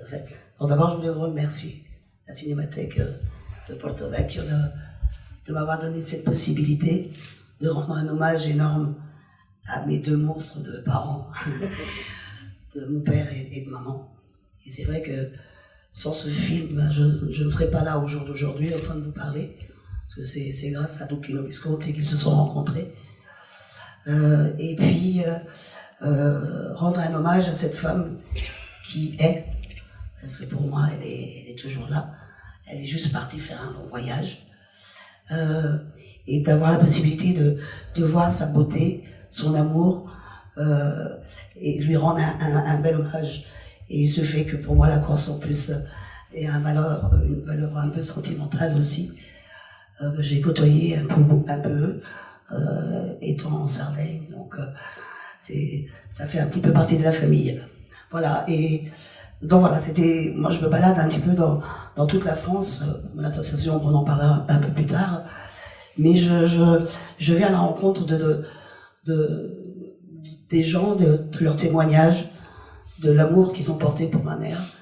tout à fait. Alors d'abord, je voulais remercier la Cinémathèque de Porto Vecchio de m'avoir donné cette possibilité de rendre un hommage énorme à mes deux monstres de parents, de mon père et de maman. Et c'est vrai que sans ce film, je ne serais pas là au jour d'aujourd'hui en train de vous parler, parce que c'est grâce à Luchino Visconti qu'ils se sont rencontrés. Et puis, rendre un hommage à cette femme qui est, parce que pour moi, elle est toujours là, elle est juste partie faire un long voyage, et d'avoir la possibilité de voir sa beauté, son amour, et lui rendre un bel hommage. Et il se fait que pour moi, la course en plus est une valeur un peu sentimentale aussi. J'ai côtoyé un peu étant en Sardaigne, donc ça fait un petit peu partie de la famille. Voilà, et donc voilà, moi je me balade un petit peu dans toute la France, l'association, on en parlera un peu plus tard, mais je vais à la rencontre des gens, de leurs témoignages, de l'amour qu'ils ont porté pour ma mère,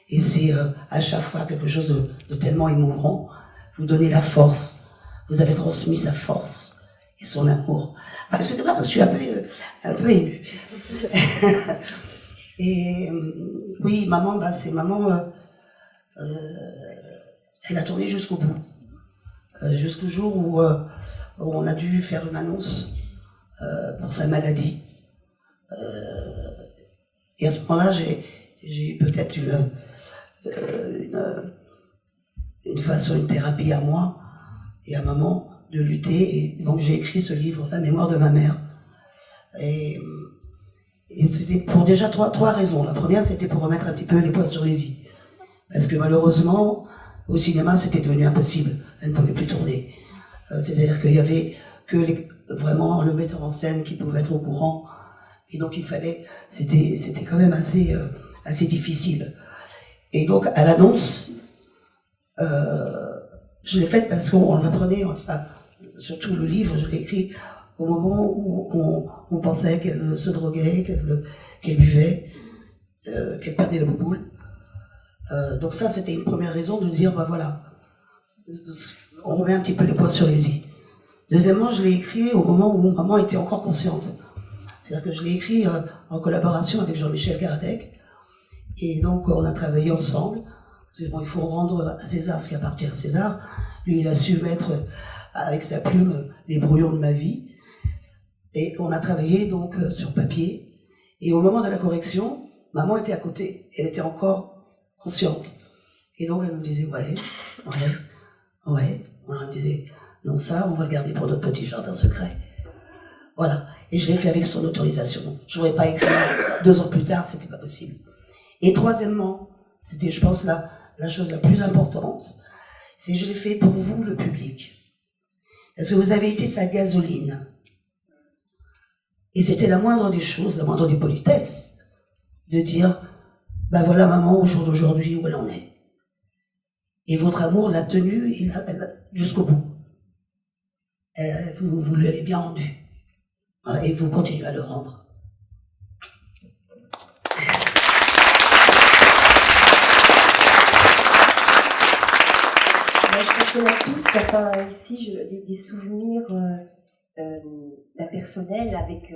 et c'est à chaque fois quelque chose de tellement émouvant. Vous donnez la force, vous avez transmis sa force et son amour. Enfin, excusez-moi, je suis un peu émue. Et oui, maman, c'est maman, elle a tourné jusqu'au bout. Jusqu'au jour où on a dû faire une annonce pour sa maladie. Et à ce moment-là, j'ai eu peut-être une thérapie à moi et à maman de lutter. Et donc j'ai écrit ce livre, La mémoire de ma mère. Et c'était pour déjà trois raisons. La première, c'était pour remettre un petit peu les points sur les i. Parce que malheureusement, au cinéma, c'était devenu impossible. Elle ne pouvait plus tourner. C'est-à-dire qu'il y avait que vraiment le metteur en scène qui pouvait être au courant. Et donc il fallait, c'était quand même assez difficile. Et donc à l'annonce, je l'ai faite parce qu'on l'apprenait, enfin, surtout le livre, je l'ai écrit au moment où on pensait qu'elle se droguait, qu'elle buvait, qu'elle perdait le bouboule. Donc ça, c'était une première raison de dire, bah voilà, on remet un petit peu les points sur les i. Deuxièmement, je l'ai écrit au moment où maman était encore consciente. C'est-à-dire que je l'ai écrit en collaboration avec Jean-Michel Garadec. Et donc, on a travaillé ensemble. Parce que bon, il faut rendre à César ce qui appartient à César. Lui, il a su mettre avec sa plume les brouillons de ma vie. Et on a travaillé donc sur papier. Et au moment de la correction, maman était à côté. Elle était encore consciente. Et donc, elle me disait, ouais. On me disait, non, ça, on va le garder pour notre petit jardin secret. Voilà. Et je l'ai fait avec son autorisation. Je n'aurais pas écrit 2 ans plus tard, c'était pas possible. Et troisièmement, c'était, je pense, la chose la plus importante, c'est que je l'ai fait pour vous, le public. Parce que vous avez été sa gasoline. Et c'était la moindre des choses, la moindre des politesses, de dire, ben voilà maman, au jour d'aujourd'hui, où elle en est. Et votre amour l'a tenue jusqu'au bout. Vous lui avez bien rendu. Voilà, et vous continuez à le rendre. Je pense qu'on a tous, enfin ici, des souvenirs personnels avec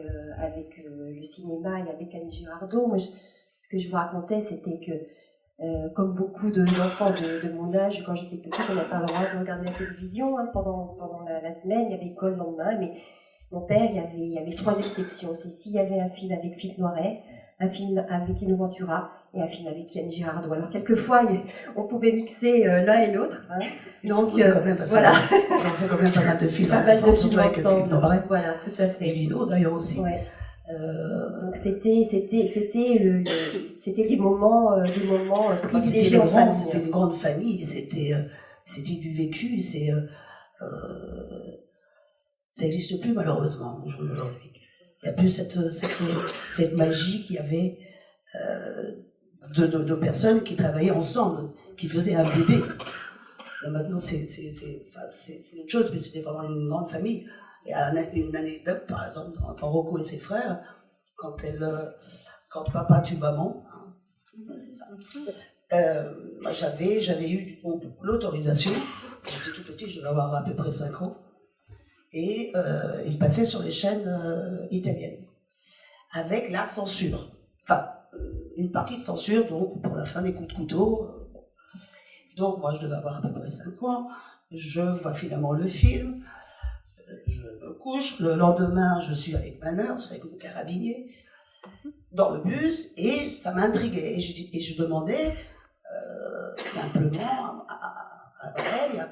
le cinéma et avec Annie Girardot. Moi, ce que je vous racontais, c'était que comme beaucoup d'enfants de mon âge, quand j'étais petite, on n'avait pas le droit de regarder la télévision pendant la semaine, il y avait école le lendemain, mais mon père, il y avait 3 exceptions. C'est s'il y avait un film avec Philippe Noiret, un film avec Lino Ventura et un film avec Annie Girardot. Alors quelquefois, on pouvait mixer l'un et l'autre. Hein. Donc voilà. Ils ont fait quand même pas mal de films ensemble. Avec Philippe Noiret. Voilà, tout à fait. Et Lino d'ailleurs aussi. Ouais. Donc c'était des moments privilégiés en famille. C'était une grande famille, c'était du vécu, ça n'existe plus malheureusement aujourd'hui. Il n'y a plus cette magie qu'il y avait de personnes qui travaillaient ensemble, qui faisaient un bébé. Et maintenant c'est une chose, mais c'était vraiment une grande famille. Il y a une anecdote, par exemple, dans Rocco et ses frères, quand papa tue maman, c'est ça. Moi, j'avais eu donc l'autorisation, j'étais tout petit, je devais avoir à peu près 5 ans, et il passait sur les chaînes italiennes, avec la censure. Enfin, une partie de censure, donc pour la fin des coups de couteau. Donc moi, je devais avoir à peu près 5 ans, je vois finalement le film, je me couche, le lendemain, je suis avec ma nurse, avec mon carabinier, dans le bus, et ça m'intriguait, et je demandais simplement à elle,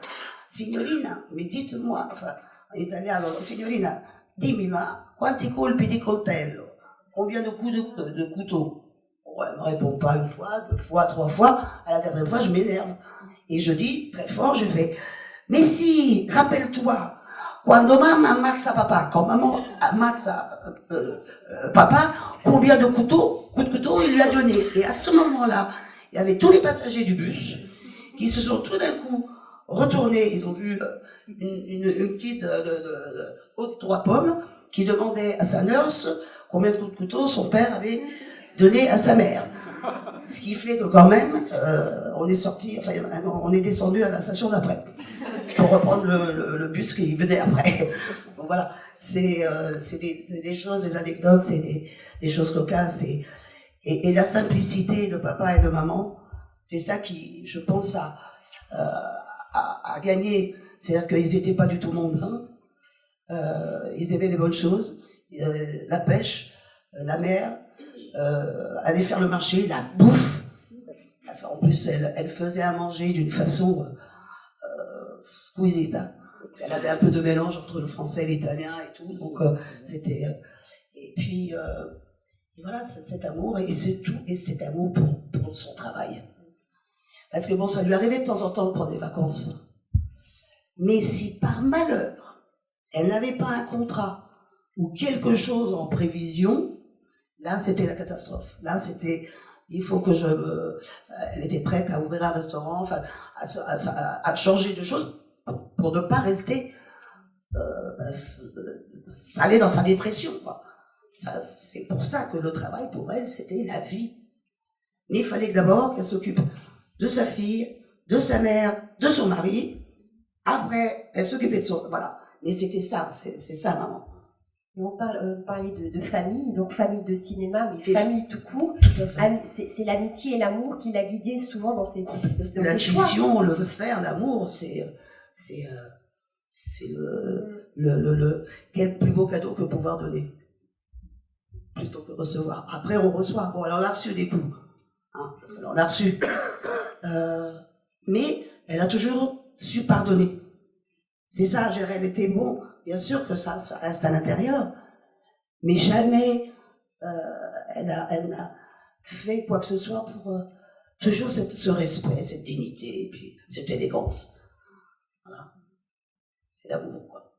signorina, mais dites-moi, enfin, en italien, signorina, dimmi ma quanti colpi di coltello, combien de coups de couteau? Ouais, elle ne me répond pas 1 fois, 2 fois, 3 fois, à la 4e fois, je m'énerve. Et je dis, très fort, je fais, mais si, rappelle-toi, quando mamma ammazza papa, quand maman ammazza papa, combien de coups de couteau il lui a donné? Et à ce moment-là, il y avait tous les passagers du bus qui se sont tout d'un coup retournés. Ils ont vu une petite haute 3 pommes qui demandait à sa nurse combien de coups de couteau son père avait donné à sa mère. Ce qui fait que quand même, on est sorti, enfin, on est descendu à la station d'après pour reprendre le bus qui venait après. Donc voilà, c'est des choses, des anecdotes, c'est des choses cocasses. Et la simplicité de papa et de maman, c'est ça qui, je pense, a gagné. C'est-à-dire qu'ils n'étaient pas du tout mondains. Ils aimaient les bonnes choses, la pêche, la mer, aller faire le marché, la bouffe. Parce qu'en plus, elle faisait à manger d'une façon squisite. Hein. Elle avait un peu de mélange entre le français et l'italien et tout. Donc, c'était... et puis... Et voilà, cet amour, et c'est tout, et cet amour pour son travail. Parce que bon, ça lui arrivait de temps en temps de prendre des vacances. Mais si par malheur, elle n'avait pas un contrat ou quelque chose en prévision, là, c'était la catastrophe. Là, c'était, il faut que elle était prête à ouvrir un restaurant, enfin, à changer de choses pour ne pas rester, aller dans sa dépression, quoi. C'est pour ça que le travail, pour elle, c'était la vie. Mais il fallait d'abord qu'elle s'occupe de sa fille, de sa mère, de son mari. Après, elle s'occupait de son... Voilà. Mais c'était ça, c'est ça, maman. On parlait de famille, donc famille de cinéma, mais famille tout court. C'est l'amitié et l'amour qui l'a guidée souvent dans ses choix. L'intuition, le faire, l'amour, c'est quel plus beau cadeau que pouvoir donner plutôt que recevoir. Après, on reçoit. Bon, elle en a reçu des coups. Hein, parce qu'elle en a reçu. Mais elle a toujours su pardonner. C'est ça, elle était bon. Bien sûr que ça reste à l'intérieur. Mais jamais elle n'a fait quoi que ce soit pour toujours ce respect, cette dignité, et puis cette élégance. Voilà. C'est l'amour, quoi.